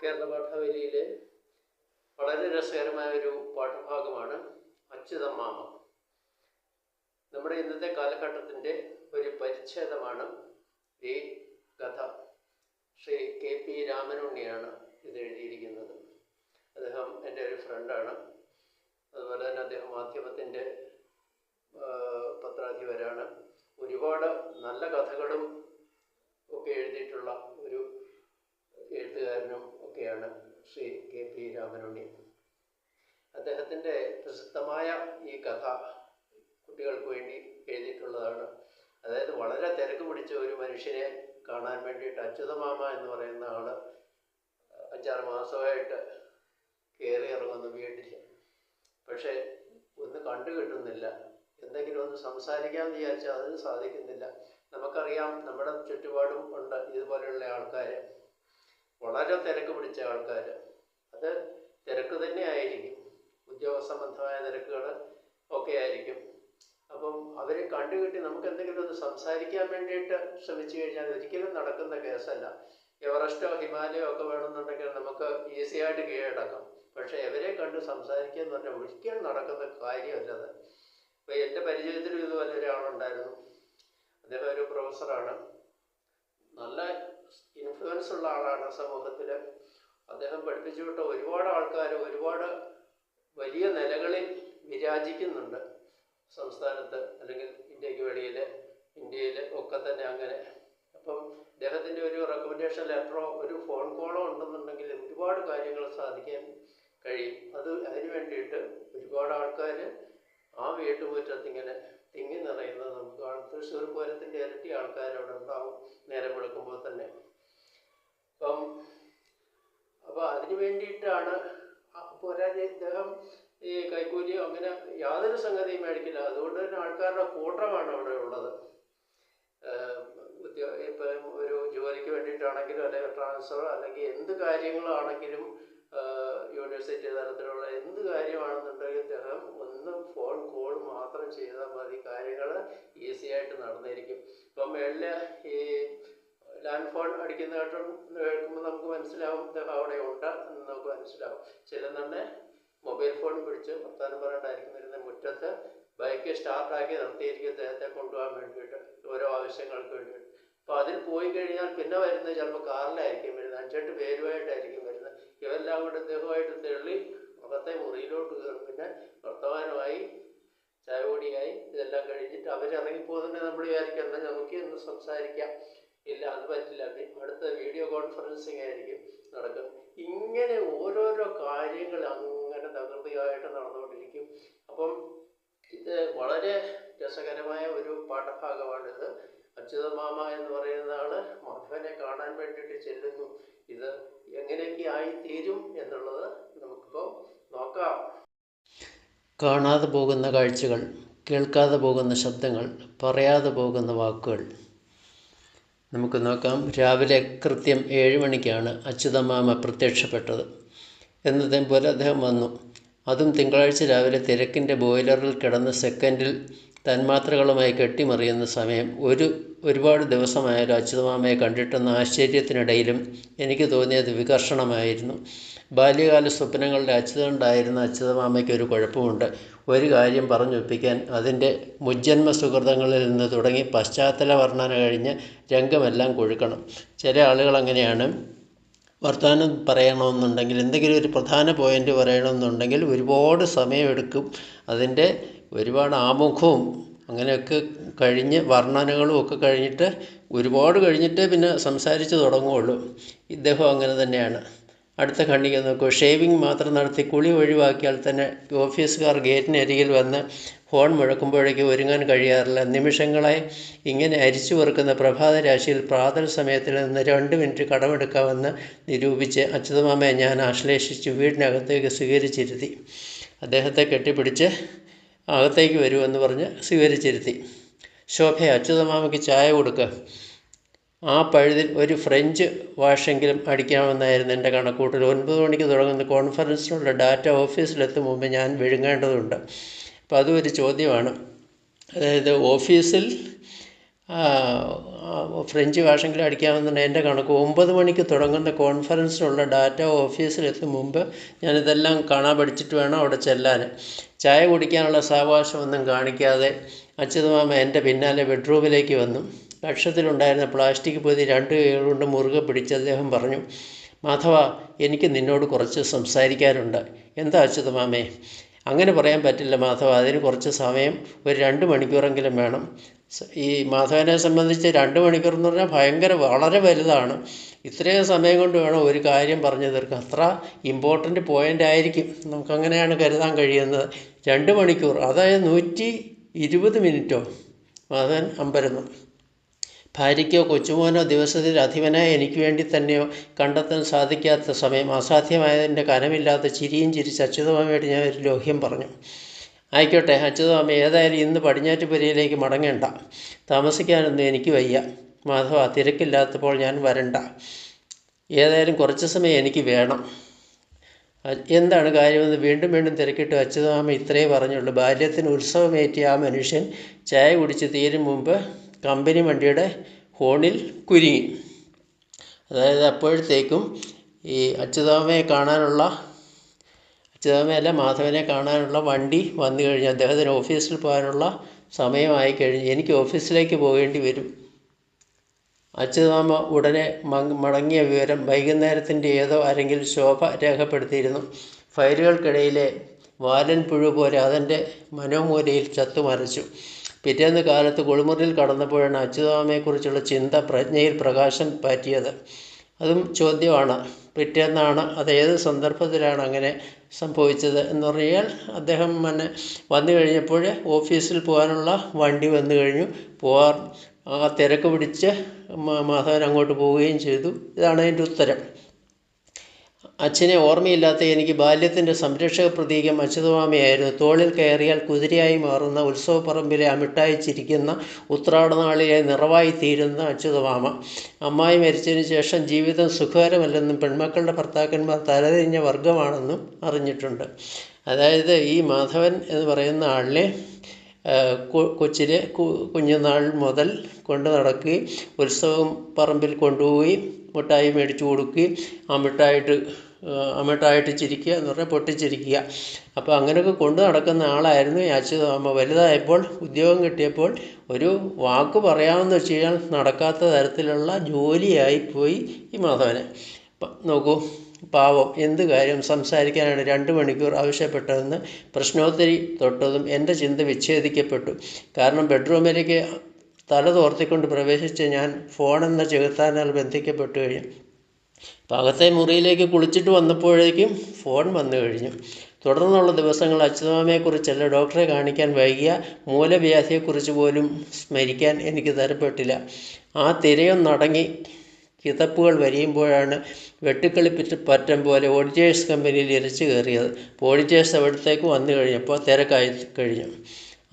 കേരള പാഠാവലിയിലെ വളരെ രസകരമായ ഒരു പാഠഭാഗമാണ് അച്യുതമാമ. നമ്മുടെ ഇന്നത്തെ കാലഘട്ടത്തിൻ്റെ ഒരു പരിച്ഛേദമാണ് ഈ കഥ. ശ്രീ KP രാമനുണ്ണിയാണ് ഇത് എഴുതിയിരിക്കുന്നത്. അദ്ദേഹം എൻ്റെ ഒരു ഫ്രണ്ടാണ്. അതുപോലെ തന്നെ അദ്ദേഹം മാധ്യമത്തിൻ്റെ പത്രാധിപരാണ്. ഒരുപാട് നല്ല കഥകളും ഒക്കെ എഴുതിയിട്ടുള്ള ഒരു എഴുത്തുകാരനും ഒക്കെയാണ് ശ്രീ KP രാമനുണ്ണി. അദ്ദേഹത്തിൻ്റെ പ്രസിദ്ധമായ ഈ കഥ കുട്ടികൾക്ക് വേണ്ടി എഴുതിയിട്ടുള്ളതാണ്. അതായത് വളരെ തിരക്ക് പിടിച്ച ഒരു മനുഷ്യനെ കാണാൻ വേണ്ടിയിട്ട് അച്യുതമാമ എന്ന് പറയുന്ന ആൾ 5-6 മാസമായിട്ട് കയറി ഇറങ്ങുന്നു വീട്ടിൽ. പക്ഷേ ഒന്ന് കണ്ടു കിട്ടുന്നില്ല. എന്തെങ്കിലും ഒന്ന് സംസാരിക്കാമെന്ന് വിചാരിച്ചാൽ അതിന് സാധിക്കുന്നില്ല. നമുക്കറിയാം, നമ്മുടെ ചുറ്റുപാടും ഉണ്ട് ഇതുപോലെയുള്ള ആൾക്കാർ, വളരെ തിരക്ക് പിടിച്ച ആൾക്കാർ. അത് തിരക്ക് തന്നെ ആയിരിക്കും, ഉദ്യോഗ സംബന്ധമായ തിരക്കുകൾ ഒക്കെ ആയിരിക്കും. അപ്പം അവരെ കണ്ടുകിട്ടി നമുക്ക് എന്തെങ്കിലും ഒന്ന് സംസാരിക്കാൻ വേണ്ടിയിട്ട് ശ്രമിച്ചു കഴിഞ്ഞാൽ ഒരിക്കലും നടക്കുന്ന കേസല്ല. എവറസ്റ്റോ ഹിമാലയോ ഒക്കെ വേണമെന്നുണ്ടെങ്കിൽ നമുക്ക് ഈസിയായിട്ട് കീഴടക്കാം. പക്ഷേ ഇവരെ കണ്ട് സംസാരിക്കുക എന്ന് പറഞ്ഞാൽ ഒരിക്കലും നടക്കുന്ന കാര്യമല്ലത്. ഇപ്പോൾ എൻ്റെ പരിചയത്തിലും ഇതുപോലെ ഒരാളുണ്ടായിരുന്നു. അദ്ദേഹം ഒരു പ്രൊഫസറാണ്, നല്ല ഇൻഫ്ലുവൻസ് ഉള്ള ആളാണ് സമൂഹത്തിൽ. അദ്ദേഹം പഠിപ്പിച്ചു വിട്ട ഒരുപാട് ആൾക്കാർ ഒരുപാട് വലിയ നിലകളിൽ വിരാജിക്കുന്നുണ്ട് സംസ്ഥാനത്ത്, അല്ലെങ്കിൽ ഇന്ത്യക്ക് വെളിയിൽ, ഇന്ത്യയിൽ ഒക്കെ തന്നെ അങ്ങനെ. അപ്പം അദ്ദേഹത്തിൻ്റെ ഒരു റെക്കമെൻഡേഷൻ ലെറ്ററോ ഒരു ഫോൺ കോളോ ഉണ്ടെന്നുണ്ടെങ്കിൽ ഒരുപാട് കാര്യങ്ങൾ സാധിക്കാൻ കഴിയും. അതിന് വേണ്ടിയിട്ട് ഒരുപാട് ആൾക്കാർ ആ വീട്ടുമുറ്റത്ത് ഇങ്ങനെ തിങ്ങി നിറയുന്നത് നമുക്ക് കാണാം. തൃശ്ശൂർ പൂരത്തിൻ്റെ ഇരട്ടി ആൾക്കാർ അവിടെ ഉണ്ടാവും നേരം വെളുക്കുമ്പോൾ തന്നെ. അപ്പോൾ അതിന് വേണ്ടിയിട്ടാണ് പോരാതെ ഇദ്ദേഹം ഈ കൈക്കൂലിയോ അങ്ങനെ യാതൊരു സംഗതിയും മേടിക്കില്ല. അതുകൊണ്ട് തന്നെ ആൾക്കാരുടെ കൂട്ടമാണ് അവിടെ ഉള്ളത്. ഇപ്പം ഒരു ജോലിക്ക് വേണ്ടിയിട്ടാണെങ്കിലും അല്ലെങ്കിൽ ട്രാൻസ്ഫർ അല്ലെങ്കിൽ എന്ത് കാര്യങ്ങളാണെങ്കിലും യൂണിവേഴ്സിറ്റി തലത്തിലുള്ള എന്ത് കാര്യമാണെന്നുണ്ടെങ്കിൽ ഇദ്ദേഹം ഒന്ന് ഫോൺ കോൾ മാത്രം ചെയ്താൽ മതി, കാര്യങ്ങൾ ഈസിയായിട്ട് നടന്നിരിക്കും. ഇപ്പം മേളിൽ ഈ ലാൻഡ് ഫോൺ അടിക്കുന്ന കേൾക്കുമ്പോൾ നമുക്ക് മനസ്സിലാവും ഇദ്ദേഹം അവിടെ ഉണ്ട് എന്ന് നമുക്ക് മനസ്സിലാവും. ചിലർ തന്നെ മൊബൈൽ ഫോൺ പിടിച്ച് വർത്താനം പറയേണ്ടായിരിക്കുന്നിരുന്ന മുറ്റത്ത് ബൈക്ക് സ്റ്റാർട്ടാക്കി നിർത്തിയിരിക്കും ഇദ്ദേഹത്തെ കൊണ്ടുപോകാൻ വേണ്ടിയിട്ട്, ഓരോ ആവശ്യങ്ങൾക്ക് വേണ്ടിയിട്ട്. അപ്പോൾ അതിൽ പോയി കഴിഞ്ഞാൽ പിന്നെ വരുന്നത് ചിലപ്പോൾ കാറിലായിരിക്കും വരുന്നത്, 5-8 പേരുമായിട്ടായിരിക്കും വരുന്നത്. ഇവരെല്ലാം കൂടെ ഇദ്ദേഹമായിട്ട് തെള്ളി അകത്തെ മുറിയിലോട്ട് കയറും. പിന്നെ വർത്തമാനമായി ചായ പൊടിയായി ഇതെല്ലാം കഴിഞ്ഞിട്ട് അവരിറങ്ങിപ്പോകുന്നുണ്ടെങ്കിൽ നമ്മൾ വിചാരിക്കണം നമുക്ക് ഒന്ന് സംസാരിക്കാം. ഇല്ല, അത് പറ്റില്ല, അടുത്ത വീഡിയോ കോൺഫറൻസിങ് ആയിരിക്കും നടക്കുന്നത്. ഇങ്ങനെ ഓരോരോ കാര്യങ്ങൾ അങ്ങനെ തകൃതിയായിട്ട് നടന്നുകൊണ്ടിരിക്കും. അപ്പം ഇത് വളരെ രസകരമായ ഒരു പാഠഭാഗമാണിത്. അച്യുതമാമ എന്ന് പറയുന്ന ആൾ മാധവനെ കാണാൻ വേണ്ടിയിട്ട് ചെല്ലുന്നു. ഇത് എങ്ങനെയൊക്കെ ആയിത്തീരും എന്നുള്ളത് നമുക്കിപ്പോൾ നോക്കാം. കാണാതെ പോകുന്ന കാഴ്ചകൾ, കേൾക്കാതെ പോകുന്ന ശബ്ദങ്ങൾ, പറയാതെ പോകുന്ന വാക്കുകൾ. നമുക്ക് നോക്കാം. രാവിലെ കൃത്യം 7 മണിക്കാണ് അച്യുതമാമ പ്രത്യക്ഷപ്പെട്ടത്. എന്നതേം പോലെ അദ്ദേഹം വന്നു. അതും തിങ്കളാഴ്ച രാവിലെ തിരക്കിൻ്റെ ബോയിലറിൽ കിടന്ന് സെക്കൻഡിൽ തന്മാത്രകളുമായി കെട്ടിമറിയുന്ന സമയം. ഒരുപാട് ദിവസമായാലും അച്യുതമാമയെ കണ്ടിട്ടെന്ന ആശ്ചര്യത്തിനിടയിലും എനിക്ക് തോന്നിയത് വികർഷണമായിരുന്നു. ബാല്യകാല സ്വപ്നങ്ങളുടെ അച്യുതണ്ടായിരുന്ന അച്യുതമാമയ്ക്ക് ഒരു കുഴപ്പമുണ്ട്. ഒരു കാര്യം പറഞ്ഞൊപ്പിക്കാൻ അതിൻ്റെ മുജ്ജന്മ സുഹൃതങ്ങളിൽ നിന്ന് തുടങ്ങി പശ്ചാത്തല വർണ്ണന കഴിഞ്ഞ് രംഗമെല്ലാം കൊഴുക്കണം. ചില ആളുകൾ അങ്ങനെയാണ്. വർത്തമാനം പറയണമെന്നുണ്ടെങ്കിൽ, എന്തെങ്കിലും ഒരു പ്രധാന പോയിൻ്റ് പറയണമെന്നുണ്ടെങ്കിൽ ഒരുപാട് സമയമെടുക്കും. അതിൻ്റെ ഒരുപാട് ആമുഖവും അങ്ങനെയൊക്കെ കഴിഞ്ഞ് വർണ്ണനകളും ഒക്കെ കഴിഞ്ഞിട്ട് ഒരുപാട് കഴിഞ്ഞിട്ടേ പിന്നെ സംസാരിച്ച് തുടങ്ങുകയുള്ളൂ. ഇദ്ദേഹം അങ്ങനെ തന്നെയാണ്. അടുത്ത ഖണ്ഡിക നോക്കൂ. ഷേവിങ് മാത്രം നടത്തി കുളി ഒഴിവാക്കിയാൽ തന്നെ ഓഫീസുകാർ ഗേറ്റിനരികിൽ വന്ന് ഫോൺ മുഴക്കുമ്പോഴേക്ക് ഒരുങ്ങാൻ കഴിയാറില്ല. നിമിഷങ്ങളായി ഇങ്ങനെ അരിച്ചു വെറുക്കുന്ന പ്രഭാത രാശിയിൽ പ്രാതൽ സമയത്തിൽ നിന്ന് 2 മിനിറ്റ് കടമെടുക്കാമെന്ന് നിരൂപിച്ച് അച്യുതമാമയെ ഞാൻ ആശ്ലേഷിച്ച് വീടിനകത്തേക്ക് സ്വീകരിച്ചിരുത്തി. അദ്ദേഹത്തെ കെട്ടിപ്പിടിച്ച് അകത്തേക്ക് വരുമെന്ന് പറഞ്ഞ് സ്വീകരിച്ചിരുത്തി. ശോഭ, അച്യുതമാമയ്ക്ക് ചായ കൊടുക്കുക. ആ പഴുതിൽ ഒരു ഫ്രഞ്ച് വാഷെങ്കിലും അടിക്കാമെന്നായിരുന്നു എൻ്റെ കണക്കൂട്ടൽ. 9 മണിക്ക് തുടങ്ങുന്ന കോൺഫറൻസിനുള്ള ഡാറ്റ ഓഫീസിലെത്തും മുമ്പ് ഞാൻ വിഴുങ്ങേണ്ടതുണ്ട്. അപ്പോൾ അതും ഒരു ചോദ്യമാണ്. അതായത് ഓഫീസിൽ ഫ്രഞ്ച് ഭാഷയെങ്കിലും അടിക്കാമെന്നുണ്ട് എൻ്റെ കണക്ക്. 9 മണിക്ക് തുടങ്ങുന്ന കോൺഫറൻസിനുള്ള ഡാറ്റ ഓഫീസിലെത്തും മുമ്പ് ഞാനിതെല്ലാം കാണാൻ പഠിച്ചിട്ട് വേണം അവിടെ ചെല്ലാൻ. ചായ കുടിക്കാനുള്ള സാവകാശമൊന്നും കാണിക്കാതെ അച്യുതമാമ എൻ്റെ പിന്നാലെ ബെഡ്റൂമിലേക്ക് വന്നു. കക്ഷത്തിലുണ്ടായിരുന്ന പ്ലാസ്റ്റിക് പൊതി 2 കൈകൾ കൊണ്ട് മുറുകെ പിടിച്ച് അദ്ദേഹം പറഞ്ഞു, മാധവ, എനിക്ക് നിന്നോട് കുറച്ച് സംസാരിക്കാനുണ്ട്. എന്താ അച്യുതമാമേ? അങ്ങനെ പറയാൻ പറ്റില്ല മാധവ, അതിന് കുറച്ച് സമയം, ഒരു 2 മണിക്കൂറെങ്കിലും വേണം. ഈ മാധവനെ സംബന്ധിച്ച് 2 മണിക്കൂർ എന്ന് പറഞ്ഞാൽ വളരെ വലുതാണ്. ഇത്രയും സമയം കൊണ്ട് വേണം ഒരു കാര്യം പറഞ്ഞു തീർക്കാൻ. അത്ര ഇമ്പോർട്ടൻ്റ് പോയിൻ്റ് ആയിരിക്കും, നമുക്കങ്ങനെയാണ് കരുതാൻ കഴിയുന്നത്. 2 മണിക്കൂർ, അതായത് 120 മിനിറ്റോ മാധവൻ അമ്പരന്നു. ഭാര്യയ്ക്കോ കൊച്ചുമോനോ ദിവസത്തിൽ അധിപനായ എനിക്ക് വേണ്ടി തന്നെയോ കണ്ടെത്താൻ സാധിക്കാത്ത സമയം. അസാധ്യമായതിൻ്റെ കനമില്ലാത്ത ചിരിയും ചിരിച്ച് അച്യുതമാമയോട് ഞാൻ ഒരു ലോഹ്യം പറഞ്ഞു. ആയിക്കോട്ടെ അച്യുതമാമ, ഏതായാലും ഇന്ന് പടിഞ്ഞാറ്റുപുരയിലേക്ക് മടങ്ങേണ്ട. താമസിക്കാനൊന്നും എനിക്ക് വയ്യ. മാധവ, തിരക്കില്ലാത്തപ്പോൾ ഞാൻ വരണ്ട. ഏതായാലും കുറച്ച് സമയം എനിക്ക് വേണം. എന്താണ് കാര്യമെന്ന് വീണ്ടും വീണ്ടും തിരക്കിട്ട് അച്യുതമാമ ഇത്രയേ പറഞ്ഞുള്ളൂ. ബാല്യത്തിന് ഉത്സവമേറ്റിയ ആ മനുഷ്യൻ ചായ കുടിച്ച് തീരും മുമ്പ് കമ്പനി വണ്ടിയുടെ ഹോണിൽ കുരുങ്ങി. അതായത് അപ്പോഴത്തേക്കും ഈ അച്യുതമാമയല്ല മാധവനെ കാണാനുള്ള വണ്ടി വന്നു കഴിഞ്ഞു. അദ്ദേഹത്തിന് ഓഫീസിൽ പോകാനുള്ള സമയമായി കഴിഞ്ഞു. എനിക്ക് ഓഫീസിലേക്ക് പോകേണ്ടി വരും. അച്യുതമാമ ഉടനെ മടങ്ങിയ വിവരം വൈകുന്നേരത്തിൻ്റെ ഏതോ അരങ്ങിൽ ശോഭ രേഖപ്പെടുത്തിയിരുന്നു. ഫയലുകൾക്കിടയിലെ വാലൻ പുഴു പോലെ അതെൻ്റെ മനോമൂലയിൽ ചത്തുമരച്ചു. പിറ്റേന്ന് കാലത്ത് കുളിമുറിയിൽ കടന്നപ്പോഴാണ് അച്യുതമാമയെക്കുറിച്ചുള്ള ചിന്ത പ്രജ്ഞയിൽ പ്രകാശം പാറ്റിയത്. അതും ചോദ്യമാണ്. പിറ്റേന്നാണ്, അതേത് സന്ദർഭത്തിലാണ് അങ്ങനെ സംഭവിച്ചത് എന്ന് പറഞ്ഞാൽ അദ്ദേഹം വന്നു കഴിഞ്ഞപ്പോൾ ഓഫീസിൽ പോകാനുള്ള വണ്ടി വന്നു കഴിഞ്ഞു. ആ തിരക്ക് പിടിച്ച് മാധവൻ അങ്ങോട്ട് പോവുകയും ചെയ്തു. ഇതാണ് അതിൻ്റെ ഉത്തരം. അച്ഛനെ ഓർമ്മയില്ലാത്ത എനിക്ക് ബാല്യത്തിൻ്റെ സംരക്ഷക പ്രതീകം അച്യുതമാമയായിരുന്നു. തോളിൽ കയറിയാൽ കുതിരയായി മാറുന്ന, ഉത്സവപ്പറമ്പിലെ അമിട്ടായി ചിരിക്കുന്ന, ഉത്രാടനാളിലെ നിറവായി തീരുന്ന അച്യുതമാമ. അമ്മായി മരിച്ചതിന് ശേഷം ജീവിതം സുഖകരമല്ലെന്നും പെൺമക്കളുടെ ഭർത്താക്കന്മാർ തലതിരിഞ്ഞ വർഗമാണെന്നും അറിഞ്ഞിട്ടുണ്ട്. അതായത് ഈ മാധവൻ എന്ന് പറയുന്ന ആളിനെ കൊച്ചിലെ കുഞ്ഞുനാൾ മുതൽ കൊണ്ട് നടക്കുകയും ഉത്സവം പറമ്പിൽ കൊണ്ടുപോയി മിഠായി മേടിച്ചു കൊടുക്കുകയും അമിട്ടായിട്ട് ചിരിക്കുക എന്ന് പറഞ്ഞാൽ പൊട്ടിച്ചിരിക്കുക. അപ്പോൾ അങ്ങനെയൊക്കെ കൊണ്ടു നടക്കുന്ന ആളായിരുന്നു ഈ അച്യുതമാമ. വലുതായപ്പോൾ ഉദ്യോഗം കിട്ടിയപ്പോൾ ഒരു വാക്ക് പറയാമെന്ന് വെച്ച് കഴിഞ്ഞാൽ നടക്കാത്ത തരത്തിലുള്ള ജോലിയായിപ്പോയി ഈ മാധവന്. നോക്കൂ, പാവം, എന്ത് കാര്യം സംസാരിക്കാനാണ് 2 മണിക്കൂർ ആവശ്യപ്പെട്ടതെന്ന് പ്രശ്നോത്തരി തൊട്ടതും എൻ്റെ ചിന്ത വിച്ഛേദിക്കപ്പെട്ടു. കാരണം ബെഡ്റൂമിലേക്ക് തല തോർത്തിക്കൊണ്ട് പ്രവേശിച്ച് ഞാൻ ഫോണെന്ന ചെകുത്താനാൽ ബന്ധിക്കപ്പെട്ടു കഴിഞ്ഞു. അകത്തെ മുറിയിലേക്ക് കുളിച്ചിട്ട് വന്നപ്പോഴേക്കും ഫോൺ വന്നു കഴിഞ്ഞു. തുടർന്നുള്ള ദിവസങ്ങൾ അച്യുതമാമയെക്കുറിച്ചല്ല, ഡോക്ടറെ കാണിക്കാൻ വൈകിയ മൂലവ്യാധിയെക്കുറിച്ച് പോലും സ്മരിക്കാൻ എനിക്ക് തരപ്പെട്ടില്ല. ആ തിരയൊന്നടങ്ങി കിതപ്പുകൾ വരിയുമ്പോഴാണ് വെട്ടുക്കളിപ്പിച്ച് പറ്റം പോലെ ഓഡിറ്റേഴ്സ് കമ്പനിയിൽ ഇരച്ചു കയറിയത്. ഓഡിറ്റേഴ്സ് അവിടത്തേക്ക് വന്നു കഴിഞ്ഞപ്പോൾ തിരക്കായി കഴിഞ്ഞു.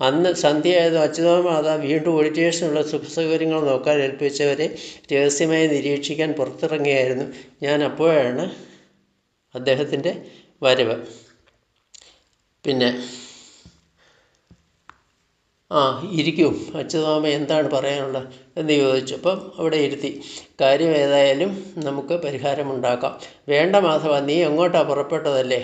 അന്ന് സന്ധ്യയായതും അച്യുതമാമ വീണ്ടും ഓഡിറ്റേഴ്സിനുള്ള സുഖസൗകര്യങ്ങൾ നോക്കാൻ ഏൽപ്പിച്ചവരെ രഹസ്യമായി നിരീക്ഷിക്കാൻ പുറത്തിറങ്ങിയായിരുന്നു. ഞാൻ അപ്പോഴാണ് അദ്ദേഹത്തിൻ്റെ വരവ്. പിന്നെ ഇരിക്കൂ അച്യുതമാമ, എന്താണ് പറയാനുള്ളത് എന്ന് ചോദിച്ചു. അപ്പം അവിടെ ഇരുത്തി. കാര്യം ഏതായാലും നമുക്ക് പരിഹാരമുണ്ടാക്കാം. വേണ്ട മാധവ, നീ എങ്ങോട്ടാണ് പുറപ്പെട്ടതല്ലേ?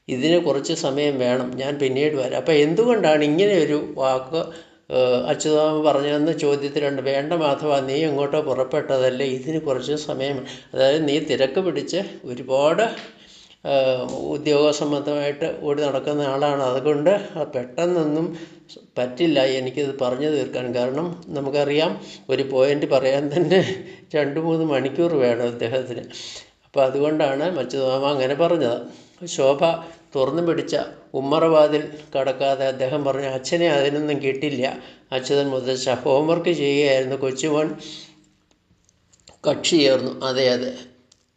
ഇതിന് കുറച്ച് സമയം വേണം, ഞാൻ പിന്നീട് വരാം. അപ്പം എന്തുകൊണ്ടാണ് ഇങ്ങനെ ഒരു വാക്ക് അച്യുതമാമ പറഞ്ഞതെന്ന് ചോദ്യത്തിലുണ്ട്. വേണ്ട മാധവ, നീ എങ്ങോട്ടോ പുറപ്പെട്ടതല്ലേ, ഇതിന് കുറച്ച് സമയം. അതായത് നീ തിരക്ക് പിടിച്ച് ഒരുപാട് ഉദ്യോഗ സംബന്ധമായിട്ട് ഓടി നടക്കുന്ന ആളാണ്. അതുകൊണ്ട് പെട്ടെന്നൊന്നും പറ്റില്ല എനിക്കിത് പറഞ്ഞു തീർക്കാൻ. കാരണം നമുക്കറിയാം, ഒരു പോയിൻ്റ് പറയാൻ തന്നെ 2-3 മണിക്കൂർ വേണം അദ്ദേഹത്തിന്. അപ്പോൾ അതുകൊണ്ടാണ് അച്യുതമാമ അങ്ങനെ പറഞ്ഞത്. ശോഭ തുറന്നു പിടിച്ച ഉമ്മറവാതിൽ കടക്കാതെ അദ്ദേഹം പറഞ്ഞു, അച്ഛനെ അതിനൊന്നും കിട്ടില്ല. അച്യുതൻ മുതച്ച ഹോംവർക്ക് ചെയ്യുകയായിരുന്നു. കൊച്ചുമോൻ കക്ഷി ചേർന്നു. അതെ,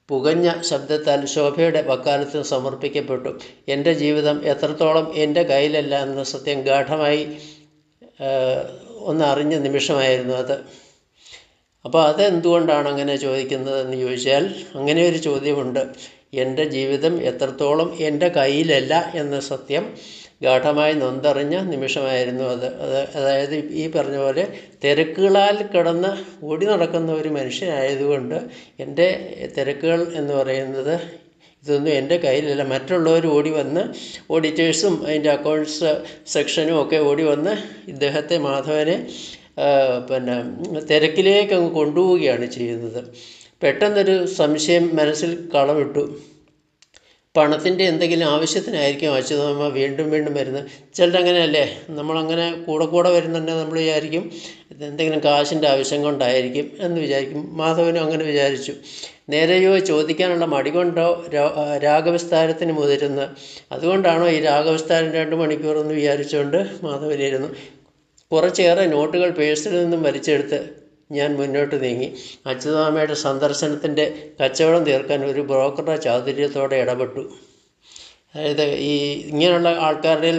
പുകഞ്ഞ ശബ്ദത്താൽ ശോഭയുടെ വക്കാലത്ത് സമർപ്പിക്കപ്പെട്ടു. എൻ്റെ ജീവിതം എത്രത്തോളം എൻ്റെ കയ്യിലല്ല എന്ന സത്യം ഗാഠമായി ഒന്നറിഞ്ഞ നിമിഷമായിരുന്നു അത്. അപ്പോൾ അതെന്തുകൊണ്ടാണ് അങ്ങനെ ചോദിക്കുന്നതെന്ന് ചോദിച്ചാൽ, അങ്ങനെ ഒരു ചോദ്യമുണ്ട്. എൻ്റെ ജീവിതം എത്രത്തോളം എൻ്റെ കയ്യിലല്ല എന്ന സത്യം ഗാഠമായി നൊന്തറിഞ്ഞ നിമിഷമായിരുന്നു അത്. അതായത് ഈ പറഞ്ഞ പോലെ തിരക്കുകളാൽ കിടന്ന് ഓടി നടക്കുന്ന ഒരു മനുഷ്യനായതുകൊണ്ട് എൻ്റെ തിരക്കുകൾ എന്ന് പറയുന്നത് ഇതൊന്നും എൻ്റെ കയ്യിലല്ല. മറ്റുള്ളവർ ഓടി വന്ന് ഓഡിറ്റേഴ്സും അതിൻ്റെ അക്കൗണ്ട്സ് സെക്ഷനും ഒക്കെ ഓടി വന്ന് ഇദ്ദേഹത്തെ മാധവനെ പിന്നെ തിരക്കിലേക്ക് അങ്ങ് കൊണ്ടുപോവുകയാണ് ചെയ്യുന്നത്. പെട്ടെന്നൊരു സംശയം മനസ്സിൽ കളവിട്ടു. പണത്തിൻ്റെ എന്തെങ്കിലും ആവശ്യത്തിനായിരിക്കും അച്യുതമ്മ വീണ്ടും വീണ്ടും വരുന്നത്. ചിലരങ്ങനെയല്ലേ, നമ്മളങ്ങനെ കൂടെ വരുന്നുണ്ടെങ്കിൽ നമ്മൾ വിചാരിക്കും എന്തെങ്കിലും കാശിൻ്റെ ആവശ്യം കൊണ്ടായിരിക്കും എന്ന് വിചാരിക്കും. മാധവനും അങ്ങനെ വിചാരിച്ചു. നേരെയോ ചോദിക്കാനുള്ള മടി കൊണ്ടോ രാഗവിസ്താരത്തിന് മുതിരുന്നത്, അതുകൊണ്ടാണോ ഈ രാഗവിസ്താരം 2 മണിക്കൂറെന്ന് വിചാരിച്ചുകൊണ്ട് മാധവനിരുന്നു. കുറച്ചേറെ നോട്ടുകൾ പേഴ്സിൽ നിന്നും വലിച്ചെടുത്ത് ഞാൻ മുന്നോട്ട് നീങ്ങി. അച്യുതാമ്മയുടെ സന്ദർശനത്തിൻ്റെ കച്ചവടം തീർക്കാൻ ഒരു ബ്രോക്കറുടെ ചാതുര്യത്തോടെ ഇടപെട്ടു. അതായത് ഇങ്ങനെയുള്ള ആൾക്കാരുടെ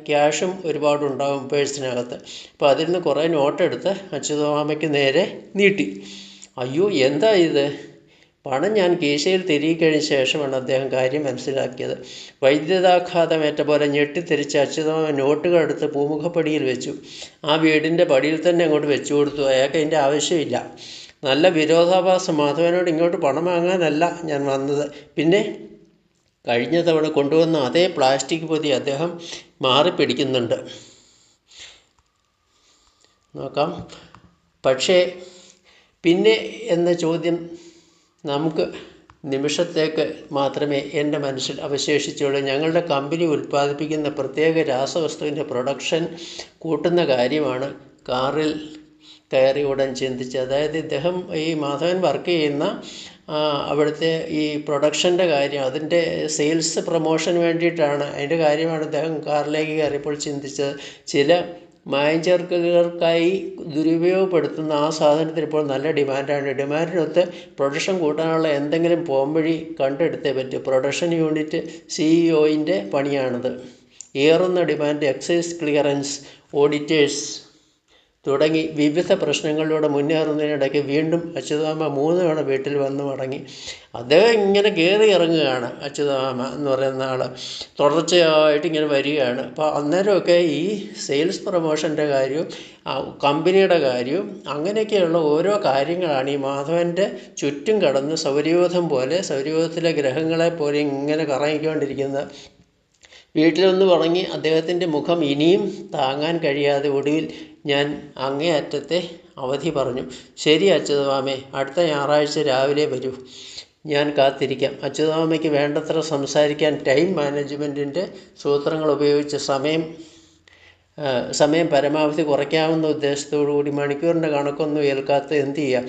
ക്യാഷും ഒരുപാടുണ്ടാകും പേഴ്സിനകത്ത്. അപ്പോൾ അതിൽ നിന്ന് കുറേ നോട്ടെടുത്ത് അച്യുതാമ്മയ്ക്ക് നേരെ നീട്ടി. അയ്യോ, എന്താ ഇത്? പണം ഞാൻ കീശയിൽ തിരികെ കഴിഞ്ഞ ശേഷമാണ് അദ്ദേഹം കാര്യം മനസ്സിലാക്കിയത്. വൈദ്യുതാഘാതമേറ്റ പോലെ ഞെട്ടിത്തിരിച്ച അച്യുതമ്മ നോട്ടുകൾ എടുത്ത് പൂമുഖപ്പടിയിൽ വെച്ചു. ആ വീടിൻ്റെ പടിയിൽ തന്നെ അങ്ങോട്ട് വെച്ചു കൊടുത്തു. അയാൾക്ക് അതിൻ്റെ ആവശ്യമില്ല. നല്ല വിരോധാഭാസം. മാധവനോട് ഇങ്ങോട്ട് പണം വാങ്ങാനല്ല ഞാൻ വന്നത്. പിന്നെ കഴിഞ്ഞ തവണ കൊണ്ടുവന്ന അതേ പ്ലാസ്റ്റിക് പൊതി അദ്ദേഹം മാറിപ്പിടിക്കുന്നുണ്ട്. നോക്കാം. പക്ഷേ പിന്നെ എന്ന ചോദ്യം നമുക്ക് നിമിഷത്തേക്ക് മാത്രമേ എൻ്റെ മനസ്സിൽ അവശേഷിച്ചുള്ളൂ. ഞങ്ങളുടെ കമ്പനി ഉൽപ്പാദിപ്പിക്കുന്ന പ്രത്യേക രാസവസ്തുവിൻ്റെ പ്രൊഡക്ഷൻ കൂട്ടുന്ന കാര്യമാണ് കാറിൽ കയറി ഉടൻ ചിന്തിച്ചത്. അതായത് ഇദ്ദേഹം ഈ മാധവൻ വർക്ക് ചെയ്യുന്ന അവിടുത്തെ ഈ പ്രൊഡക്ഷൻ്റെ കാര്യം, അതിൻ്റെ സെയിൽസ് പ്രൊമോഷന് വേണ്ടിയിട്ടാണ്, അതിൻ്റെ കാര്യമാണ് ഇദ്ദേഹം കാറിലേക്ക് കയറിയപ്പോൾ ചിന്തിച്ചത്. ചില മായഞ്ചേർക്കലുകൾക്കായി ദുരുപയോഗപ്പെടുത്തുന്ന ആ സാധനത്തിന് ഇപ്പോൾ നല്ല ഡിമാൻഡാണ്. ഡിമാൻഡിനൊത്ത് പ്രൊഡക്ഷൻ കൂട്ടാനുള്ള എന്തെങ്കിലും പോംവഴി കണ്ടെടുത്തേ പറ്റൂ. പ്രൊഡക്ഷൻ യൂണിറ്റ് CEO-ൻ്റെ പണിയാണിത്. ഏറുന്ന ഡിമാൻഡ്, എക്സൈസ് ക്ലിയറൻസ്, ഓഡിറ്റേഴ്സ് തുടങ്ങി വിവിധ പ്രശ്നങ്ങളിലൂടെ മുന്നേറുന്നതിനിടയ്ക്ക് വീണ്ടും അച്യുതാമ്മ 3 തവണ വീട്ടിൽ വന്ന് മടങ്ങി. അദ്ദേഹം ഇങ്ങനെ കയറി ഇറങ്ങുകയാണ്. അച്യുതാമ്മ എന്ന് പറയുന്ന ആൾ തുടർച്ചയായിട്ട് ഇങ്ങനെ വരികയാണ്. അപ്പോൾ അന്നേരമൊക്കെ ഈ സെയിൽസ് പ്രൊമോഷൻ്റെ കാര്യവും കമ്പനിയുടെ കാര്യവും അങ്ങനെയൊക്കെയുള്ള ഓരോ കാര്യങ്ങളാണ് ഈ മാധവൻ്റെ ചുറ്റും കടന്ന് സൗരയൂഥം പോലെ, സൗരയൂഥത്തിലെ ഗ്രഹങ്ങളെ പോലെ ഇങ്ങനെ കറങ്ങിക്കൊണ്ടിരിക്കുന്നത്. വീട്ടിലൊന്ന് തുടങ്ങി അദ്ദേഹത്തിൻ്റെ മുഖം ഇനിയും താങ്ങാൻ കഴിയാതെ ഒടുവിൽ ഞാൻ അങ്ങേയറ്റത്തെ അവധി പറഞ്ഞു. ശരി അച്യുതമാമേ, അടുത്ത ഞായറാഴ്ച രാവിലെ വരൂ, ഞാൻ കാത്തിരിക്കാം. അച്യുതമാമയ്ക്ക് വേണ്ടത്ര സംസാരിക്കാൻ ടൈം മാനേജ്മെൻറ്റിൻ്റെ സൂത്രങ്ങൾ ഉപയോഗിച്ച് സമയം പരമാവധി കുറയ്ക്കാവുന്ന ഉദ്ദേശത്തോടു കൂടി മണിക്കൂറിൻ്റെ കണക്കൊന്നും ഏൽക്കാത്ത എന്ത് ചെയ്യുക.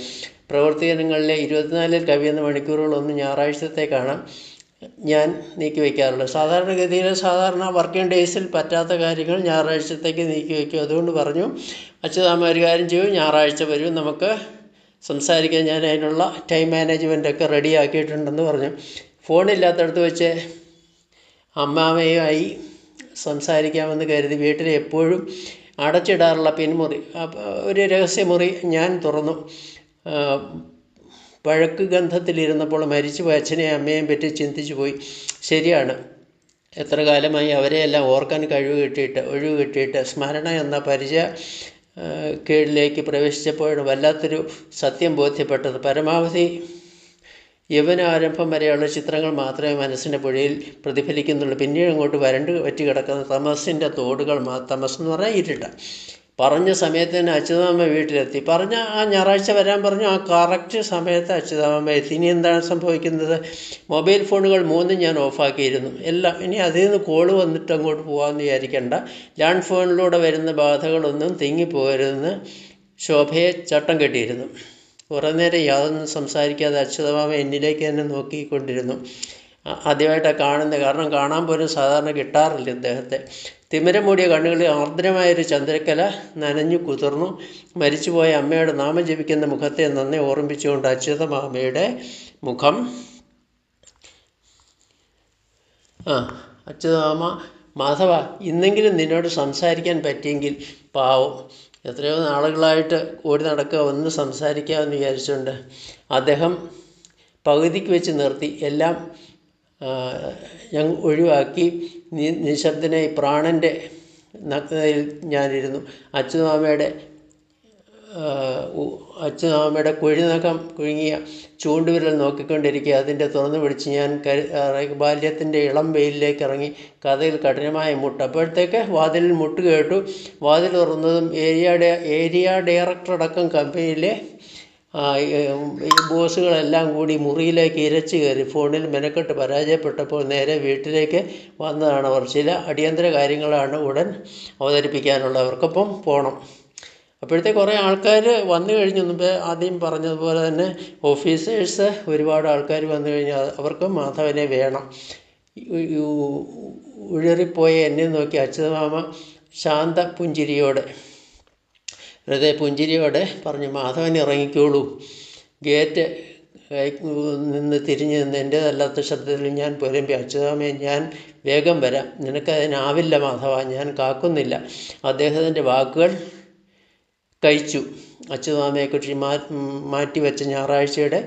പ്രവർത്തനങ്ങളിലെ 24-ൽ കവിയുന്ന മണിക്കൂറുകളൊന്നും ഞായറാഴ്ചത്തേക്കാണ് ഞാൻ നീക്കി വയ്ക്കാറുള്ളത്. സാധാരണ വർക്കിംഗ് ഡേയ്സിൽ പറ്റാത്ത കാര്യങ്ങൾ ഞായറാഴ്ചത്തേക്ക് നീക്കി വയ്ക്കും. അതുകൊണ്ട് പറഞ്ഞു, അച്യുതാമ്മ ഒരു കാര്യം ചെയ്യും, ഞായറാഴ്ച വരും, നമുക്ക് സംസാരിക്കാൻ, ഞാൻ അതിനുള്ള ടൈം മാനേജ്മെൻറ്റൊക്കെ റെഡി ആക്കിയിട്ടുണ്ടെന്ന് പറഞ്ഞു. ഫോണില്ലാത്തടത്ത് വെച്ച് അമ്മാമയുമായി സംസാരിക്കാമെന്ന് കരുതി വീട്ടിൽ എപ്പോഴും അടച്ചിടാറുള്ള പിൻമുറി, ഒരു രഹസ്യമുറി ഞാൻ തുറന്നു. വഴക്ക് ഗന്ധത്തിലിരുന്നപ്പോൾ മരിച്ചുപോയ അച്ഛനെയും അമ്മയെയും പറ്റി ചിന്തിച്ചു പോയി. ശരിയാണ്, എത്ര കാലമായി അവരെയെല്ലാം ഓർക്കാൻ ഒഴിവ് കിട്ടിയിട്ട് സ്മരണ എന്ന പരിചയ കീഴിലേക്ക് പ്രവേശിച്ചപ്പോഴാണ് വല്ലാത്തൊരു സത്യം ബോധ്യപ്പെട്ടത്. പരമാവധി യൗവനാരംഭം വരെയുള്ള ചിത്രങ്ങൾ മാത്രമേ മനസ്സിൻ്റെ പുഴയിൽ പ്രതിഫലിക്കുന്നുള്ളൂ. പിന്നീട് അങ്ങോട്ട് വരണ്ട് പറ്റി കിടക്കുന്ന തമസിൻ്റെ തോടുകൾ. തമസെന്ന് പറഞ്ഞാൽ ഇരുട്ട. പറഞ്ഞ സമയത്ത് തന്നെ അച്യുതാമ്മ വീട്ടിലെത്തി. ആ ഞായറാഴ്ച വരാൻ പറഞ്ഞു. ആ കറക്റ്റ് സമയത്ത് അച്യുതാമ്മ എത്തി. ഇനി എന്താണ് സംഭവിക്കുന്നത്? മൊബൈൽ ഫോണുകൾ 3 ഞാൻ ഓഫാക്കിയിരുന്നു എല്ലാം. ഇനി അതിൽ നിന്ന് കോള് വന്നിട്ട് അങ്ങോട്ട് പോകാമെന്ന് വിചാരിക്കേണ്ട. ലാൻഡ് ഫോണിലൂടെ വരുന്ന ബാധകളൊന്നും തിങ്ങിപ്പോകരുതെന്ന് ശോഭയെ ചട്ടം കെട്ടിയിരുന്നു. കുറേ നേരം യാതൊന്നും സംസാരിക്കാതെ അച്യുതാമ്മ എന്നിലേക്ക് തന്നെ നോക്കിക്കൊണ്ടിരുന്നു. ആദ്യമായിട്ടാണ് കാണുന്നത്, കാരണം കാണാൻ പോലും സാധാരണ കിട്ടാറില്ല ഇദ്ദേഹത്തെ. തിമിരം മൂടിയ കണ്ണുകളിൽ ആർദ്രമായൊരു ചന്ദ്രക്കല നനഞ്ഞു കുതിർന്നു. മരിച്ചുപോയ അമ്മയുടെ നാമം ജപിക്കുന്ന മുഖത്തെ നന്നെ ഓർമ്മിച്ചുകൊണ്ട് അച്യുതമാമയുടെ മുഖം. അച്യുതമാമ, മാധവ, ഇന്നെങ്കിലും നിന്നോട് സംസാരിക്കാൻ പറ്റിയെങ്കിൽ. പാവം, എത്രയോ നാളുകളായിട്ട് ഓടി നടക്കുക, ഒന്ന് സംസാരിക്കാമെന്ന് വിചാരിച്ചുകൊണ്ട് അദ്ദേഹം പകുതിക്ക് വെച്ച് നിർത്തി. എല്ലാം ഞാൻ ഒഴിവാക്കി നിശബ്ദനായി പ്രാണൻ്റെ നഗ്നതയിൽ ഞാനിരുന്നു. അച്യുതാമയുടെ കുഴിനഖം കുഴുങ്ങിയ ചൂണ്ടുവിരൽ നോക്കിക്കൊണ്ടിരിക്കുക. അതിൻ്റെ തുറന്നു പിടിച്ച് ഞാൻ ബാല്യത്തിൻ്റെ ഇളം വെയിലിലേക്ക് ഇറങ്ങി. കഥയിൽ കഠിനമായ മുട്ട്. അപ്പോഴത്തേക്ക് വാതിലിൽ മുട്ട് കേട്ടു. വാതിൽ തുറന്നതും ഏരിയ ഡയറക്ടറടക്കം കമ്പനിയിലെ ഈ ബോസുകളെല്ലാം കൂടി മുറിയിലേക്ക് ഇരച്ചു കയറി. ഫോണിൽ മെനക്കെട്ട് പരാജയപ്പെട്ടപ്പോൾ നേരെ വീട്ടിലേക്ക് വന്നതാണ് അവർ. ചില അടിയന്തര കാര്യങ്ങളാണ് ഉടൻ അവതരിപ്പിക്കാനുള്ളവർക്കൊപ്പം പോകണം. അപ്പോഴത്തേക്ക് കുറേ ആൾക്കാർ വന്നു കഴിഞ്ഞു. മുമ്പേ ആദ്യം പറഞ്ഞതുപോലെ തന്നെ ഓഫീസേഴ്സ് ഒരുപാട് ആൾക്കാർ വന്നു കഴിഞ്ഞാൽ അവർക്ക് മാധവനെ വേണം. ഉഴറിപ്പോയ എന്നെ നോക്കി അച്യുതമാമ ശാന്ത പുഞ്ചിരിയോടെ പറഞ്ഞു, മാധവൻ ഇറങ്ങിക്കോളൂ. ഗേറ്റ് നിന്ന് തിരിഞ്ഞു നിന്ന് എൻ്റേതല്ലാത്ത ശബ്ദത്തിൽ ഞാൻ പുലമ്പി, അച്യുതാമേ, ഞാൻ വേഗം വരാം. നിനക്കതിനാവില്ല മാധവ, ഞാൻ കാക്കുന്നില്ല. അദ്ദേഹത്തിൻ്റെ വാക്കുകൾ കഴിച്ചു. അച്യുതാമയെക്കുറിച്ച് മാറ്റിവെച്ച ഞായറാഴ്ചയുടെ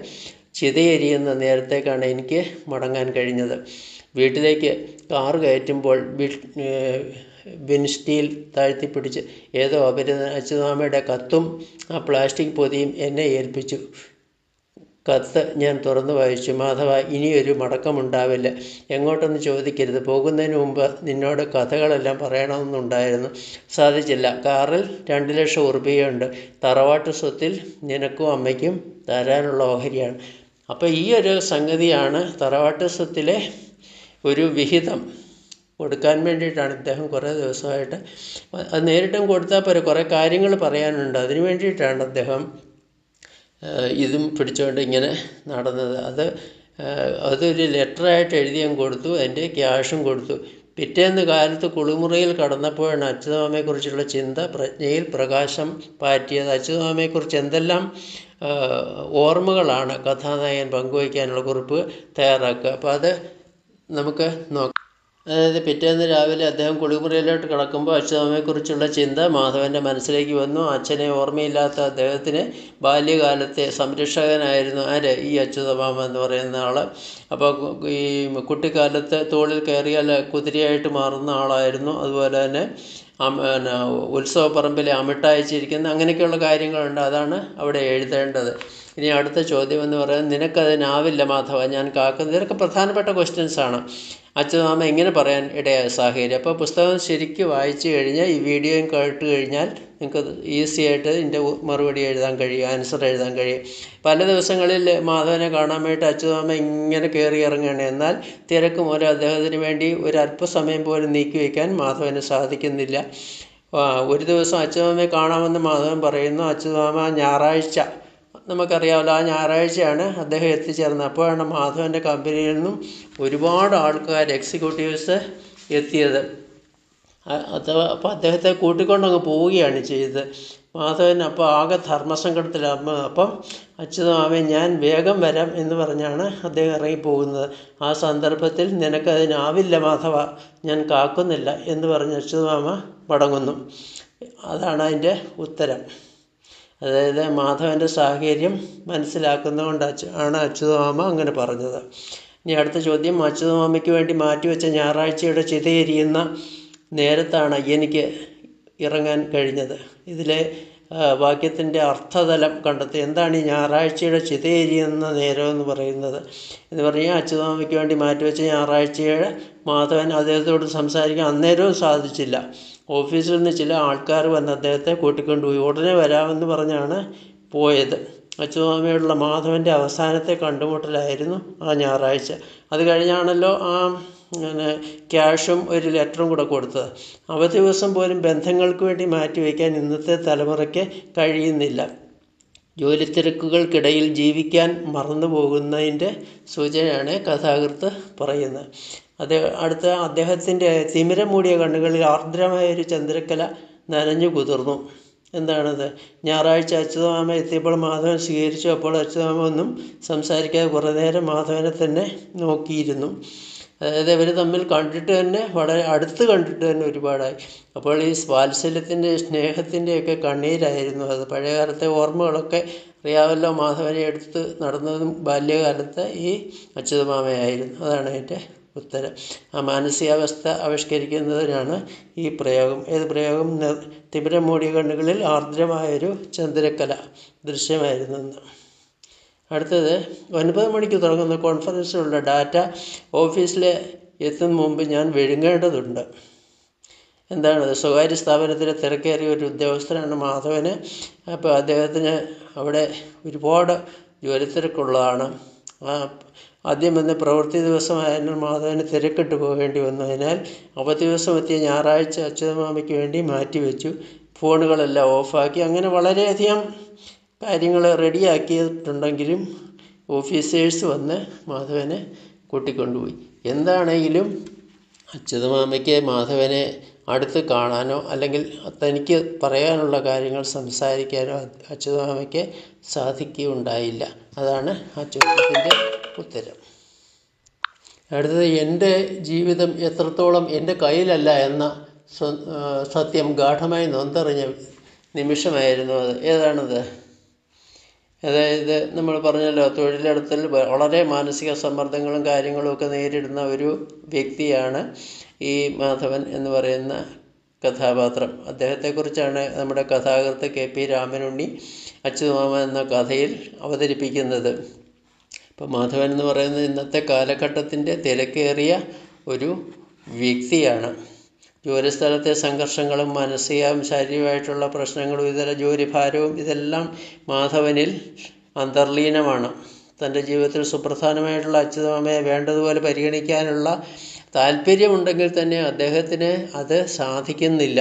ചിതയെരിയുന്ന നേരത്തേക്കാണ് എനിക്ക് മടങ്ങാൻ കഴിഞ്ഞത്. വീട്ടിലേക്ക് കാറ് കയറ്റുമ്പോൾ വിൻസ്റ്റീൽ താഴ്ത്തിപ്പിടിച്ച് ഏതോ അപരിചിതൻ അച്യുതാമയുടെ കത്തും ആ പ്ലാസ്റ്റിക് പൊതിയും എന്നെ ഏൽപ്പിച്ചു. കത്ത് ഞാൻ തുറന്നു വായിച്ചു. മാധവ, ഇനിയൊരു മടക്കമുണ്ടാവില്ല. എങ്ങോട്ടൊന്ന് ചോദിക്കരുത്. പോകുന്നതിന് മുമ്പ് നിന്നോട് കഥകളെല്ലാം പറയണമെന്നുണ്ടായിരുന്നു. സാധിച്ചില്ല. കാറിൽ 2 ലക്ഷം ഉറുപ്പികയുണ്ട്. തറവാട്ട് സ്വത്തിൽ നിനക്കും അമ്മയ്ക്കും തരാനുള്ള ഓഹരിയാണ്. അപ്പോൾ ഈ ഒരു സംഗതിയാണ് തറവാട്ട് സ്വത്തിലെ ഒരു വിഹിതം കൊടുക്കാൻ വേണ്ടിയിട്ടാണ് ഇദ്ദേഹം കുറേ ദിവസമായിട്ട്. അത് നേരിട്ടും കൊടുത്താൽ പോരെ, കുറേ കാര്യങ്ങൾ പറയാനുണ്ട്. അതിന് വേണ്ടിയിട്ടാണ് അദ്ദേഹം ഇതും പിടിച്ചുകൊണ്ട് ഇങ്ങനെ നടന്നത്. അതൊരു ലെറ്ററായിട്ട് എഴുതി ഞാൻ കൊടുത്തു. എൻ്റെ ക്യാഷും കൊടുത്തു. പിറ്റേന്ന് കാലത്ത് കുളിമുറിയിൽ കടന്നപ്പോഴാണ് അച്യുതാമയെക്കുറിച്ചുള്ള ചിന്ത പ്രജ്ഞയിൽ പ്രകാശം പാറ്റിയത്. അച്യുതാമയെക്കുറിച്ച് എന്തെല്ലാം ഓർമ്മകളാണ് കഥാനായകൻ പങ്കുവയ്ക്കാനുള്ള കുറിപ്പ് തയ്യാറാക്കുക. അപ്പോൾ അത് നമുക്ക് നോക്കാം. അതായത് പിറ്റേന്ന് രാവിലെ അദ്ദേഹം കുളിമുറിയിലോട്ട് കിടക്കുമ്പോൾ അച്യുതാമയെക്കുറിച്ചുള്ള ചിന്ത മാധവൻ്റെ മനസ്സിലേക്ക് വന്നു. അച്ഛനെ ഓർമ്മയില്ലാത്ത അദ്ദേഹത്തിന് ബാല്യകാലത്തെ സംരക്ഷകനായിരുന്നു ഈ അച്യുതമാമ എന്ന് പറയുന്ന ആൾ. അപ്പോൾ ഈ കുട്ടിക്കാലത്ത് തോളിൽ കയറിയാൽ കുതിരയായിട്ട് മാറുന്ന ആളായിരുന്നു. അതുപോലെ തന്നെ ഉത്സവപ്പറമ്പിലെ അമിട്ടയച്ചിരിക്കുന്ന അങ്ങനെയൊക്കെയുള്ള കാര്യങ്ങളുണ്ട്. അതാണ് അവിടെ എഴുതേണ്ടത്. ഇനി അടുത്ത ചോദ്യം എന്ന് പറയുന്നത്, നിനക്കതിനാവില്ല മാധവ, ഞാൻ കാക്കുന്നത്. ഇതൊക്കെ പ്രധാനപ്പെട്ട ക്വസ്റ്റ്യൻസാണ്. അച്യുതാമ ഇങ്ങനെ പറയാൻ ഇടയായ സാഹചര്യം. അപ്പോൾ പുസ്തകം ശരിക്കും വായിച്ചു കഴിഞ്ഞാൽ ഈ വീഡിയോയും കേട്ട് കഴിഞ്ഞാൽ നിങ്ങൾക്ക് ഈസി ആയിട്ട് ഇതിൻ്റെ മറുപടി എഴുതാൻ കഴിയും, ആൻസർ എഴുതാൻ കഴിയും. പല ദിവസങ്ങളിൽ മാധവനെ കാണാൻ വേണ്ടി അച്യുതാമ ഇങ്ങനെ കയറി ഇറങ്ങുകയാണ്. എന്നാൽ തിരക്ക് മൂലം അദ്ദേഹത്തിന് വേണ്ടി ഒരല്പസമയം പോലും നീക്കി വയ്ക്കാൻ മാധവന് സാധിക്കുന്നില്ല. ഒരു ദിവസം അച്യുതാമയെ കാണാമെന്ന് മാധവൻ പറയുന്നു. അച്യുതാമ ഞായറാഴ്ച, നമുക്കറിയാമല്ലോ, ആ ഞായറാഴ്ചയാണ് അദ്ദേഹം എത്തിച്ചേർന്നത്. അപ്പോഴാണ് മാധവൻ്റെ കമ്പനിയിൽ നിന്നും ഒരുപാട് ആൾക്കാർ, എക്സിക്യൂട്ടീവ്സ് എത്തിയത്. അപ്പോൾ അദ്ദേഹത്തെ കൂട്ടിക്കൊണ്ടങ്ങ് പോവുകയാണ് ചെയ്തത്. മാധവൻ അപ്പോൾ ആകെ ധർമ്മസങ്കടത്തിലാണ്. അപ്പം അച്യുതാമേ, ഞാൻ വേഗം വരാം എന്ന് പറഞ്ഞാണ് അദ്ദേഹം ഇറങ്ങിപ്പോകുന്നത്. ആ സന്ദർഭത്തിൽ നിനക്കതിനാവില്ല മാധവ, ഞാൻ കാക്കുന്നില്ല എന്ന് പറഞ്ഞ് അച്യുതാമ മടങ്ങുന്നു. അതാണ് അതിൻ്റെ ഉത്തരം. അതായത് മാധവൻ്റെ സാഹചര്യം മനസ്സിലാക്കുന്നതുകൊണ്ട് ആണ് അച്യുതമാമ അങ്ങനെ പറഞ്ഞത്. ഇനി അടുത്ത ചോദ്യം, അച്യുതമാമയ്ക്ക് വേണ്ടി മാറ്റിവെച്ച ഞായറാഴ്ചയുടെ ചിതയെരിയുന്ന നേരത്താണ് എനിക്ക് ഇറങ്ങാൻ കഴിഞ്ഞത്. ഇതിലെ വാക്യത്തിൻ്റെ അർത്ഥതലം കണ്ടെത്തി. എന്താണ് ഈ ഞായറാഴ്ചയുടെ ചിതയെരിയുന്ന നേരം എന്ന് പറയുന്നത്? എന്ന് പറഞ്ഞാൽ അച്യുതമാമയ്ക്ക് വേണ്ടി മാറ്റിവെച്ച ഞായറാഴ്ചയുടെ മാധവൻ അദ്ദേഹത്തോട് സംസാരിക്കാൻ അന്നേരവും സാധിച്ചില്ല. ഓഫീസിൽ നിന്ന് ചില ആൾക്കാർ വന്ന് അദ്ദേഹത്തെ കൂട്ടിക്കൊണ്ടുപോയി. ഉടനെ വരാമെന്ന് പറഞ്ഞാണ് പോയത്. അച്യുതമാമയോടുള്ള മാധവൻ്റെ അവസാനത്തെ കണ്ടുമുട്ടലായിരുന്നു ആ ഞായറാഴ്ച. അത് കഴിഞ്ഞാണല്ലോ ക്യാഷും ഒരു ലെറ്ററും കൂടെ കൊടുത്തത്. അവധി ദിവസം പോലും ബന്ധങ്ങൾക്ക് വേണ്ടി മാറ്റിവെക്കാൻ ഇന്നത്തെ തലമുറയ്ക്ക് കഴിയുന്നില്ല. ജോലിത്തിരക്കുകൾക്കിടയിൽ ജീവിക്കാൻ മറന്നു പോകുന്നതിൻ്റെ സൂചനയാണ് കഥാകൃത്ത് പറയുന്നത്. അടുത്ത അദ്ദേഹത്തിൻ്റെ തിമിരം മൂടിയ കണ്ണുകളിൽ ആർദ്രമായൊരു ചന്ദ്രക്കല നനഞ്ഞു കുതിർന്നു. എന്താണത്? ഞായറാഴ്ച അച്യുതമാമ എത്തിയപ്പോൾ മാധവൻ സ്വീകരിച്ചു. അപ്പോൾ അച്യുതമാമ ഒന്നും സംസാരിക്കാതെ കുറേ നേരം മാധവനെ തന്നെ നോക്കിയിരുന്നു. അതായത് ഇവർ തമ്മിൽ കണ്ടിട്ട് തന്നെ വളരെ അടുത്ത് കണ്ടിട്ട് തന്നെ ഒരുപാടായി. അപ്പോൾ ഈ വാത്സല്യത്തിൻ്റെ സ്നേഹത്തിൻ്റെയൊക്കെ കണ്ണീരായിരുന്നു അത്. പഴയകാലത്തെ ഓർമ്മകളൊക്കെ അറിയാമല്ലോ. മാധവനെ എടുത്ത് നടന്നതും ബാല്യകാലത്ത് ഈ അച്യുതമാമയായിരുന്നു. അതാണ് എൻ്റെ ഉത്തരം. ആ മാനസികാവസ്ഥ ആവിഷ്കരിക്കുന്നതിനാണ് ഈ പ്രയോഗം. ഏത് പ്രയോഗം? തിമിരം മൂടിയ കണ്ണുകളിൽ ആർദ്രമായൊരു ചന്ദ്രക്കല ദൃശ്യമായിരുന്നു. അടുത്തത് 9 മണിക്ക് തുടങ്ങുന്ന കോൺഫറൻസിലുള്ള ഡാറ്റ ഓഫീസിൽ എത്തുന്ന മുമ്പ് ഞാൻ വിഴുങ്ങേണ്ടതുണ്ട്. എന്താണത്? സ്വകാര്യ സ്ഥാപനത്തിലെ തിരക്കേറിയ ഒരു ഉദ്യോഗസ്ഥനാണ് മാധവന്. അപ്പോൾ അദ്ദേഹത്തിന് അവിടെ ഒരുപാട് ജോലിത്തിരക്കുള്ളതാണ്. ആദ്യം വന്ന് പ്രവൃത്തി ദിവസമായതിനാൽ മാധവന് തിരക്കിട്ട് പോകേണ്ടി വന്നു. അതിനാൽ അവധി ദിവസം എത്തിയ ഞായറാഴ്ച അച്യുതമാമയ്ക്ക് വേണ്ടി മാറ്റിവെച്ചു. ഫോണുകളെല്ലാം ഓഫാക്കി. അങ്ങനെ വളരെയധികം കാര്യങ്ങൾ റെഡിയാക്കിയിട്ടുണ്ടെങ്കിലും ഓഫീസേഴ്സ് വന്ന് മാധവനെ കൂട്ടിക്കൊണ്ടുപോയി. എന്താണെങ്കിലും അച്യുതമാമയ്ക്ക് മാധവനെ അടുത്ത് കാണാനോ അല്ലെങ്കിൽ തനിക്ക് പറയാനുള്ള കാര്യങ്ങൾ സംസാരിക്കാനോ അച്യുതമാമയ്ക്ക് സാധിക്കുകയുണ്ടായില്ല. അതാണ് ആ ചോദ്യത്തിൻ്റെ ഉത്തരം. അടുത്തത്, എൻ്റെ ജീവിതം എത്രത്തോളം എൻ്റെ കയ്യിലല്ല എന്ന സത്യം ഗാഠമായി നൊന്തറിഞ്ഞ നിമിഷമായിരുന്നു അത്. ഏതാണത്? അതായത് നമ്മൾ പറഞ്ഞല്ലോ, തൊഴിലിടത്തിൽ വളരെ മാനസിക സമ്മർദ്ദങ്ങളും കാര്യങ്ങളും ഒക്കെ നേരിടുന്ന ഒരു വ്യക്തിയാണ് ഈ മാധവൻ എന്ന് പറയുന്ന കഥാപാത്രം. അദ്ദേഹത്തെക്കുറിച്ചാണ് നമ്മുടെ കഥാകൃത്ത് KP രാമനുണ്ണി അച്യുതമാമ എന്ന കഥയിൽ അവതരിപ്പിക്കുന്നത്. ഇപ്പോൾ മാധവൻ എന്ന് പറയുന്നത് ഇന്നത്തെ കാലഘട്ടത്തിൻ്റെ തിരക്കേറിയ ഒരു വ്യക്തിയാണ്. ജോലിസ്ഥലത്തെ സംഘർഷങ്ങളും മാനസികവും ശാരീരികമായിട്ടുള്ള പ്രശ്നങ്ങളും ഇതര ജോലിഭാരവും ഇതെല്ലാം മാധവനിൽ അന്തർലീനമാണ്. തൻ്റെ ജീവിതത്തിൽ സുപ്രധാനമായിട്ടുള്ള അച്യുതമാമയെ വേണ്ടതുപോലെ പരിഗണിക്കാനുള്ള താല്പര്യമുണ്ടെങ്കിൽ തന്നെ അദ്ദേഹത്തിന് അത് സാധിക്കുന്നില്ല.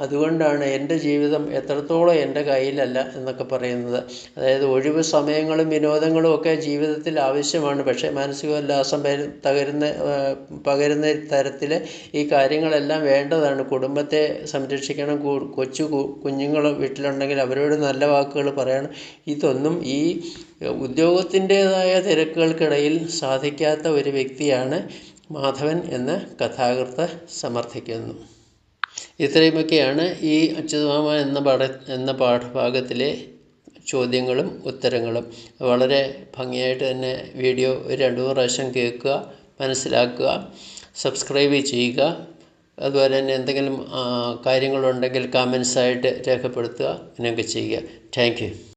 അതുകൊണ്ടാണ് എൻ്റെ ജീവിതം എത്രത്തോളം എൻ്റെ കയ്യിലല്ല എന്നൊക്കെ പറയുന്നത്. അതായത് ഒഴിവ് സമയങ്ങളും വിനോദങ്ങളും ഒക്കെ ജീവിതത്തിൽ ആവശ്യമാണ്. പക്ഷേ മാനസികോല്ലാസം പകരുന്ന തരത്തിൽ ഈ കാര്യങ്ങളെല്ലാം വേണ്ടതാണ്. കുടുംബത്തെ സംരക്ഷിക്കണം. കുഞ്ഞുങ്ങൾ വീട്ടിലുണ്ടെങ്കിൽ അവരോട് നല്ല വാക്കുകൾ പറയണം. ഇതൊന്നും ഈ ഉദ്യോഗത്തിൻ്റേതായ തിരക്കുകൾക്കിടയിൽ സാധിക്കാത്ത ഒരു വ്യക്തിയാണ് മാധവൻ എന്ന് കഥാകൃത്ത് സമർത്ഥിക്കുന്നു. ഇത്രയുമൊക്കെയാണ് ഈ അച്യുതമാമ എന്ന പാഠഭാഗത്തിലെ ചോദ്യങ്ങളും ഉത്തരങ്ങളും. വളരെ ഭംഗിയായിട്ട് തന്നെ വീഡിയോ 2-3 പ്രാവശ്യം കേൾക്കുക, മനസ്സിലാക്കുക, സബ്സ്ക്രൈബ് ചെയ്യുക. അതുപോലെ തന്നെ എന്തെങ്കിലും കാര്യങ്ങളുണ്ടെങ്കിൽ കമൻസായിട്ട് രേഖപ്പെടുത്തുക. അങ്ങനെയൊക്കെ ചെയ്യുക. Thank you.